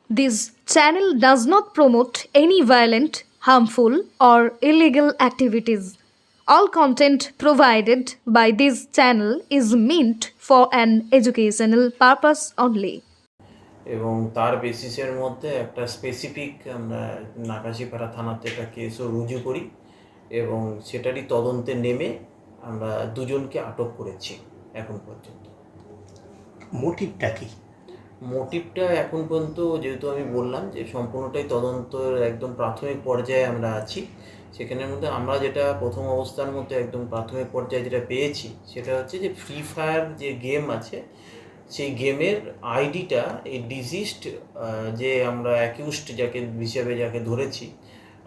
This channel does not promote any violent, harmful, or illegal activities. All content provided by this channel is meant for an educational purpose only. এবং তার বেসিসের মধ্যে একটা specific আমরা নাকাশিপাড়া থানাতে একটা কেসও রুজু করি এবং সেটারই তদন্তে নেমে আমরা দুজনকে আটক করেছি এখন পর্যন্ত। মোটিভটা কি? মোটিভটা এখন পর্যন্ত যেহেতু আমি বললাম যে সম্পূর্ণটাই তদন্তের একদম প্রাথমিক পর্যায়ে আমরা আছি, সেখানের মধ্যে আমরা যেটা প্রথম অবস্থার মধ্যে একদম প্রাথমিক পর্যায়ে যেটা পেয়েছি সেটা হচ্ছে যে ফ্রি ফায়ার যে গেম আছে সেই গেমের আইডিটা এই ডিজিজড যে আমরা অ্যাকিউজড যাকে ধরেছি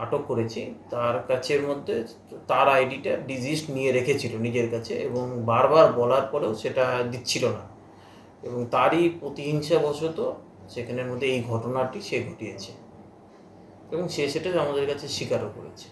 আটক করেছি তার কাছের মধ্যে তার আইডিটা ডিজিজড নিয়ে রেখেছিল নিজের কাছে এবং বারবার বলার পরেও সেটা দিচ্ছিল না এবং তারই প্রতিহিংসাবশত সেখানের মধ্যে এই ঘটনাটি সে ঘটিয়েছে এবং সে সেটা আমাদের কাছে স্বীকারও করেছে।